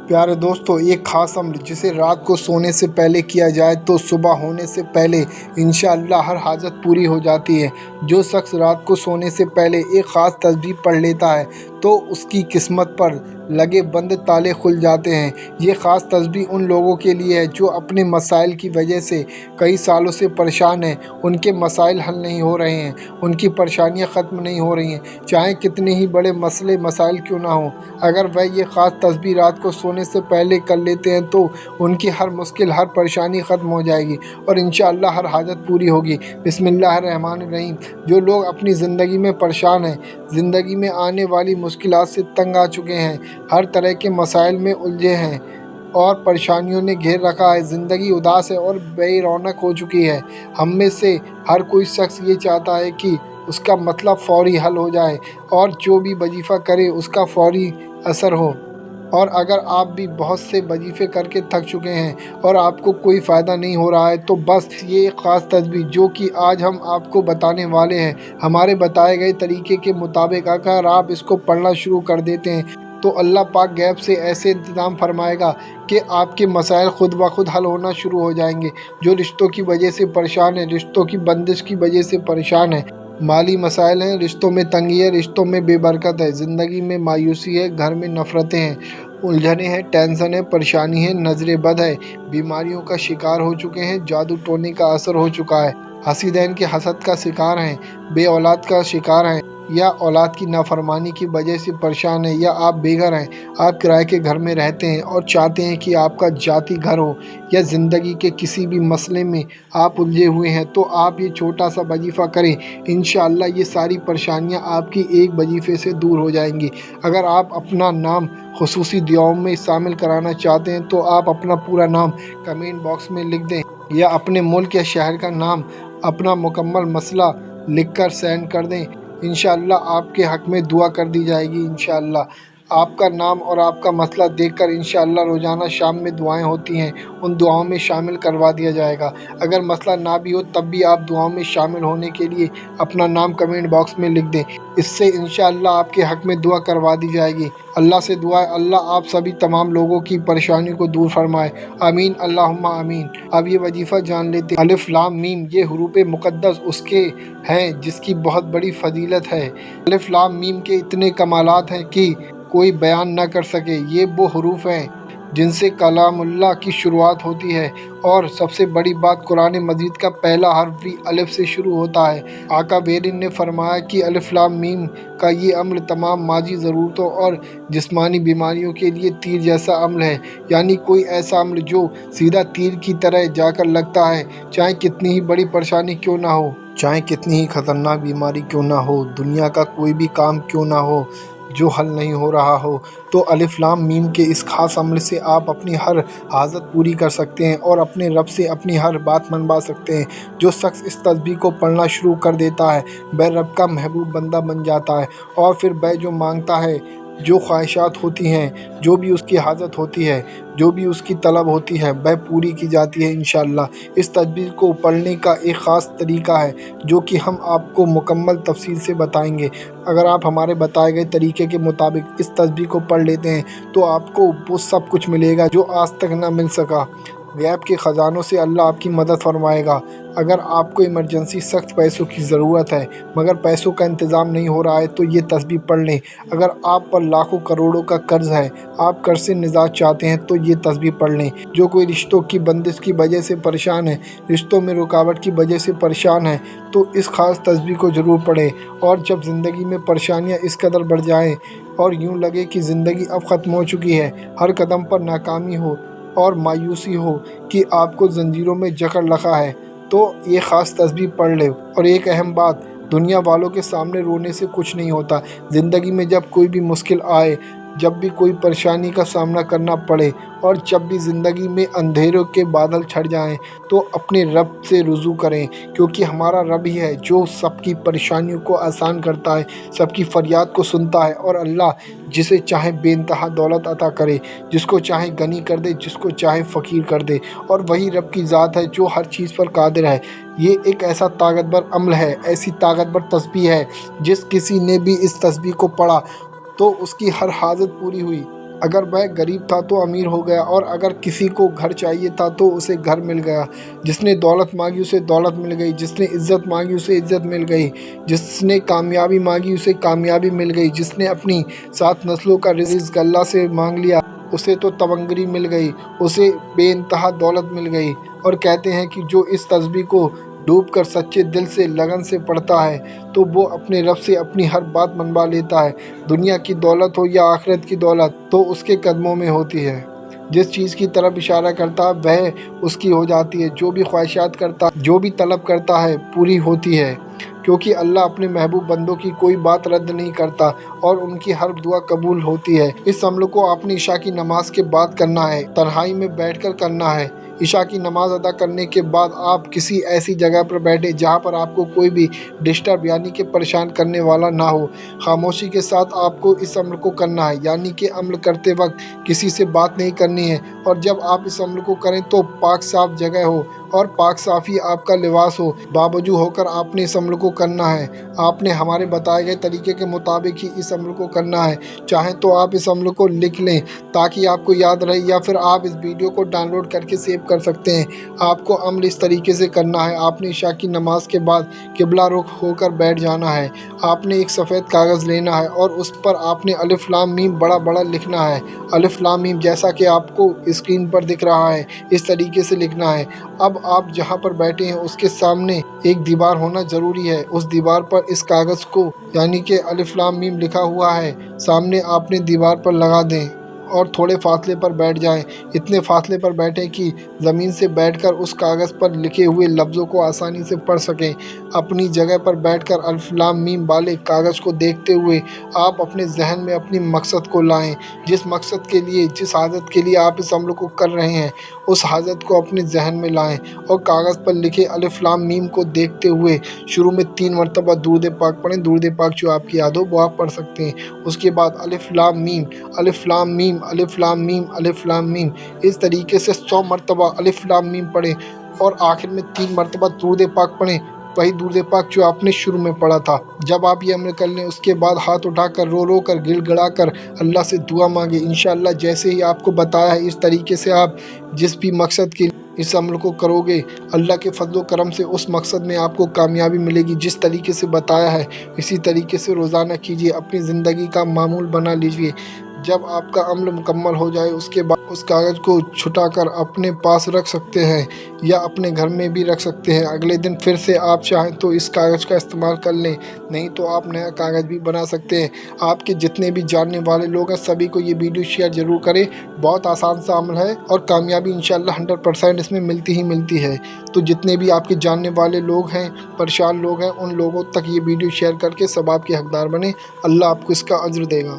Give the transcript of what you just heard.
پیارے دوستو، ایک خاص عمل جسے رات کو سونے سے پہلے کیا جائے تو صبح ہونے سے پہلے انشاءاللہ ہر حاجت پوری ہو جاتی ہے۔ جو شخص رات کو سونے سے پہلے ایک خاص تسبیح پڑھ لیتا ہے تو اس کی قسمت پر لگے بند تالے کھل جاتے ہیں۔ یہ خاص تسبیح ان لوگوں کے لیے ہے جو اپنے مسائل کی وجہ سے کئی سالوں سے پریشان ہیں۔ ان کے مسائل حل نہیں ہو رہے ہیں، ان کی پریشانیاں ختم نہیں ہو رہی ہیں، چاہے کتنے ہی بڑے مسائل کیوں نہ ہوں۔ اگر وہ یہ خاص تسبیح رات کو سونے سے پہلے کر لیتے ہیں تو ان کی ہر مشکل، ہر پریشانی ختم ہو جائے گی اور انشاءاللہ ہر حاجت پوری ہوگی۔ بسم اللہ الرحمن الرحیم۔ جو لوگ اپنی زندگی میں پریشان ہیں، زندگی میں آنے والی مشکلات سے تنگ آ چکے ہیں، ہر طرح کے مسائل میں الجھے ہیں اور پریشانیوں نے گھیر رکھا ہے، زندگی اداس ہے اور بے رونق ہو چکی ہے، ہم میں سے ہر کوئی شخص یہ چاہتا ہے کہ اس کا مسئلہ فوری حل ہو جائے اور جو بھی وظیفہ کرے اس کا فوری اثر ہو۔ اور اگر آپ بھی بہت سے وظیفے کر کے تھک چکے ہیں اور آپ کو کوئی فائدہ نہیں ہو رہا ہے تو بس یہ ایک خاص تسبیح جو کہ آج ہم آپ کو بتانے والے ہیں، ہمارے بتائے گئے طریقے کے مطابق اگر آپ اس کو پڑھنا شروع کر دیتے ہیں تو اللہ پاک غیب سے ایسے انتظام فرمائے گا کہ آپ کے مسائل خود بخود حل ہونا شروع ہو جائیں گے۔ جو رشتوں کی وجہ سے پریشان ہیں، رشتوں کی بندش کی وجہ سے پریشان ہیں، مالی مسائل ہیں، رشتوں میں تنگی ہے، رشتوں میں بے برکت ہے، زندگی میں مایوسی ہے، گھر میں نفرتیں ہیں، الجھنیں ہیں، ٹینشن ہے، پریشانی ہے، نظر بد ہے، بیماریوں کا شکار ہو چکے ہیں، جادو ٹونے کا اثر ہو چکا ہے، حسیدین کے حسد کا شکار ہیں، بے اولاد کا شکار ہیں، یا اولاد کی نافرمانی کی وجہ سے پریشان ہیں، یا آپ بے گھر ہیں، آپ کرائے کے گھر میں رہتے ہیں اور چاہتے ہیں کہ آپ کا ذاتی گھر ہو، یا زندگی کے کسی بھی مسئلے میں آپ الجھے ہوئے ہیں تو آپ یہ چھوٹا سا وظیفہ کریں، انشاءاللہ یہ ساری پریشانیاں آپ کی ایک وظیفے سے دور ہو جائیں گی۔ اگر آپ اپنا نام خصوصی دعاؤں میں شامل کرانا چاہتے ہیں تو آپ اپنا پورا نام کمنٹ باکس میں لکھ دیں یا اپنے ملک یا شہر کا نام، اپنا مکمل مسئلہ لکھ کر سینڈ کر دیں، انشاءاللہ آپ کے حق میں دعا کر دی جائے گی۔ انشاءاللہ آپ کا نام اور آپ کا مسئلہ دیکھ کر انشاءاللہ روزانہ شام میں دعائیں ہوتی ہیں، ان دعاؤں میں شامل کروا دیا جائے گا۔ اگر مسئلہ نہ بھی ہو تب بھی آپ دعاؤں میں شامل ہونے کے لیے اپنا نام کمنٹ باکس میں لکھ دیں، اس سے انشاءاللہ آپ کے حق میں دعا کروا دی جائے گی۔ اللہ سے دعا ہے اللہ آپ سبھی تمام لوگوں کی پریشانی کو دور فرمائے، آمین اللہم آمین۔ اب یہ وظیفہ جان لیتے ہیں۔ الف لام میم، یہ حروف مقدس اس کے ہیں جس کی بہت بڑی فضیلت ہے۔ الف لام میم کے اتنے کمالات ہیں کہ کوئی بیان نہ کر سکے۔ یہ وہ حروف ہیں جن سے کلام اللہ کی شروعات ہوتی ہے، اور سب سے بڑی بات قرآن مجید کا پہلا حرف بھی الف سے شروع ہوتا ہے۔ آقا بیرین نے فرمایا کہ الف لام میم کا یہ عمل تمام ماضی ضرورتوں اور جسمانی بیماریوں کے لیے تیر جیسا عمل ہے، یعنی کوئی ایسا عمل جو سیدھا تیر کی طرح جا کر لگتا ہے، چاہے کتنی ہی بڑی پریشانی کیوں نہ ہو، چاہے کتنی ہی خطرناک بیماری کیوں نہ ہو، دنیا کا کوئی بھی کام کیوں نہ ہو جو حل نہیں ہو رہا ہو، تو الف لام میم کے اس خاص عمل سے آپ اپنی ہر حاجت پوری کر سکتے ہیں اور اپنے رب سے اپنی ہر بات منوا سکتے ہیں۔ جو شخص اس تسبیح کو پڑھنا شروع کر دیتا ہے وہ رب کا محبوب بندہ بن جاتا ہے، اور پھر وہ جو مانگتا ہے، جو خواہشات ہوتی ہیں، جو بھی اس کی حاجت ہوتی ہے، جو بھی اس کی طلب ہوتی ہے وہ پوری کی جاتی ہے انشاءاللہ۔ اس تسبیح کو پڑھنے کا ایک خاص طریقہ ہے جو کہ ہم آپ کو مکمل تفصیل سے بتائیں گے۔ اگر آپ ہمارے بتائے گئے طریقے کے مطابق اس تسبیح کو پڑھ لیتے ہیں تو آپ کو وہ سب کچھ ملے گا جو آج تک نہ مل سکا۔ غیب کے خزانوں سے اللہ آپ کی مدد فرمائے گا۔ اگر آپ کو ایمرجنسی سخت پیسوں کی ضرورت ہے مگر پیسوں کا انتظام نہیں ہو رہا ہے تو یہ تسبیح پڑھ لیں۔ اگر آپ پر لاکھوں کروڑوں کا قرض ہے، آپ قرض سے نجات چاہتے ہیں تو یہ تسبیح پڑھ لیں۔ جو کوئی رشتوں کی بندش کی وجہ سے پریشان ہے، رشتوں میں رکاوٹ کی وجہ سے پریشان ہے تو اس خاص تسبیح کو ضرور پڑھیں، اور جب زندگی میں پریشانیاں اس قدر بڑھ جائیں اور یوں لگے کہ زندگی اب ختم ہو چکی ہے، ہر قدم پر ناکامی ہو اور مایوسی ہو کہ آپ کو زنجیروں میں جکڑ رکھا ہے، تو یہ خاص تسبیح پڑھ لے۔ اور ایک اہم بات، دنیا والوں کے سامنے رونے سے کچھ نہیں ہوتا۔ زندگی میں جب کوئی بھی مشکل آئے، جب بھی کوئی پریشانی کا سامنا کرنا پڑے، اور جب بھی زندگی میں اندھیروں کے بادل چھڑ جائیں تو اپنے رب سے رجوع کریں، کیونکہ ہمارا رب ہی ہے جو سب کی پریشانیوں کو آسان کرتا ہے، سب کی فریاد کو سنتا ہے، اور اللہ جسے چاہے بے انتہا دولت عطا کرے، جس کو چاہے غنی کر دے، جس کو چاہے فقیر کر دے، اور وہی رب کی ذات ہے جو ہر چیز پر قادر ہے۔ یہ ایک ایسا طاقتور عمل ہے، ایسی طاقتور تسبیح ہے، جس کسی نے بھی اس تسبیح کو پڑھا تو اس کی ہر حاجت پوری ہوئی۔ اگر وہ غریب تھا تو امیر ہو گیا، اور اگر کسی کو گھر چاہیے تھا تو اسے گھر مل گیا، جس نے دولت مانگی اسے دولت مل گئی، جس نے عزت مانگی اسے عزت مل گئی، جس نے کامیابی مانگی اسے کامیابی مل گئی، جس نے اپنی 7 نسلوں کا رزق اللہ سے مانگ لیا اسے تو تونگری مل گئی، اسے بے انتہا دولت مل گئی۔ اور کہتے ہیں کہ جو اس تسبیح کو ڈوب کر سچے دل سے لگن سے پڑھتا ہے تو وہ اپنے رب سے اپنی ہر بات منوا لیتا ہے، دنیا کی دولت ہو یا آخرت کی دولت تو اس کے قدموں میں ہوتی ہے۔ جس چیز کی طرف اشارہ کرتا ہے وہ اس کی ہو جاتی ہے، جو بھی خواہشات کرتا ہے، جو بھی طلب کرتا ہے پوری ہوتی ہے، کیونکہ اللہ اپنے محبوب بندوں کی کوئی بات رد نہیں کرتا اور ان کی ہر دعا قبول ہوتی ہے۔ اس عمل کو آپ نے عشاء کی نماز کے بعد کرنا ہے، تنہائی میں بیٹھ کر کرنا ہے۔ عشاء کی نماز ادا کرنے کے بعد آپ کسی ایسی جگہ پر بیٹھیں جہاں پر آپ کو کوئی بھی ڈسٹرب یعنی کہ پریشان کرنے والا نہ ہو۔ خاموشی کے ساتھ آپ کو اس عمل کو کرنا ہے، یعنی کہ عمل کرتے وقت کسی سے بات نہیں کرنی ہے، اور جب آپ اس عمل کو کریں تو پاک صاف جگہ ہو اور پاک صافی آپ کا لباس ہو، باوجو ہو کر آپ نے اس عمل کو کرنا ہے۔ آپ نے ہمارے بتائے گئے طریقے کے مطابق ہی اس عمل کو کرنا ہے۔ چاہیں تو آپ اس عمل کو لکھ لیں تاکہ آپ کو یاد رہے، یا پھر آپ اس ویڈیو کو ڈاؤن لوڈ کر کے سیو کر سکتے ہیں۔ آپ کو عمل اس طریقے سے کرنا ہے، آپ نے عشاء کی نماز کے بعد قبلہ رخ ہو کر بیٹھ جانا ہے۔ آپ نے ایک سفید کاغذ لینا ہے اور اس پر آپ نے الف لام میم بڑا بڑا لکھنا ہے، الف لام میم جیسا کہ آپ کو اسکرین پر دکھ رہا ہے اس طریقے سے لکھنا ہے۔ اب آپ جہاں پر بیٹھے ہیں اس کے سامنے ایک دیوار ہونا ضروری ہے، اس دیوار پر اس کاغذ کو یعنی کہ الف لام میم لکھا ہوا ہے سامنے آپ نے دیوار پر لگا دیں اور تھوڑے فاصلے پر بیٹھ جائیں، اتنے فاصلے پر بیٹھیں کہ زمین سے بیٹھ کر اس کاغذ پر لکھے ہوئے لفظوں کو آسانی سے پڑھ سکیں۔ اپنی جگہ پر بیٹھ کر الف لام میم والے کاغذ کو دیکھتے ہوئے آپ اپنے ذہن میں اپنی مقصد کو لائیں، جس مقصد کے لیے، جس حاجت کے لیے آپ اس عمل کو کر رہے ہیں اس حاجت کو اپنے ذہن میں لائیں، اور کاغذ پر لکھے الف لام میم کو دیکھتے ہوئے شروع میں 3 مرتبہ درود پاک پڑھیں، درود پاک جو آپ کی یاد ہو وہ آپ پڑھ سکتے ہیں۔ اس کے بعد الف لام میم، الف لام میم، الف لام میم، الف لام میم، اس طریقے سے 100 مرتبہ الف لام میم پڑھیں، اور آخر میں 3 مرتبہ درود پاک پڑھیں، وہی درود پاک جو آپ نے شروع میں پڑھا تھا۔ جب آپ یہ عمل کر لیں اس کے بعد ہاتھ اٹھا کر رو رو کر گڑ گڑا کر اللہ سے دعا مانگے، انشاءاللہ جیسے ہی آپ کو بتایا ہے اس طریقے سے آپ جس بھی مقصد کے اس عمل کو کرو گے اللہ کے فضل و کرم سے اس مقصد میں آپ کو کامیابی ملے گی۔ جس طریقے سے بتایا ہے اسی طریقے سے روزانہ کیجیے، اپنی زندگی کا معمول بنا لیجیے۔ جب آپ کا عمل مکمل ہو جائے اس کے بعد اس کاغذ کو چھٹا کر اپنے پاس رکھ سکتے ہیں یا اپنے گھر میں بھی رکھ سکتے ہیں۔ اگلے دن پھر سے آپ چاہیں تو اس کاغذ کا استعمال کر لیں، نہیں تو آپ نیا کاغذ بھی بنا سکتے ہیں۔ آپ کے جتنے بھی جاننے والے لوگ ہیں سبھی کو یہ ویڈیو شیئر ضرور کریں، بہت آسان سا عمل ہے اور کامیابی انشاءاللہ 100% اس میں ملتی ہی ملتی ہے۔ تو جتنے بھی آپ کے جاننے والے لوگ ہیں، پریشان لوگ ہیں، ان لوگوں تک یہ ویڈیو شیئر کر کے ثواب کے حقدار بنیں، اللہ آپ کو اس کا اجر دے گا۔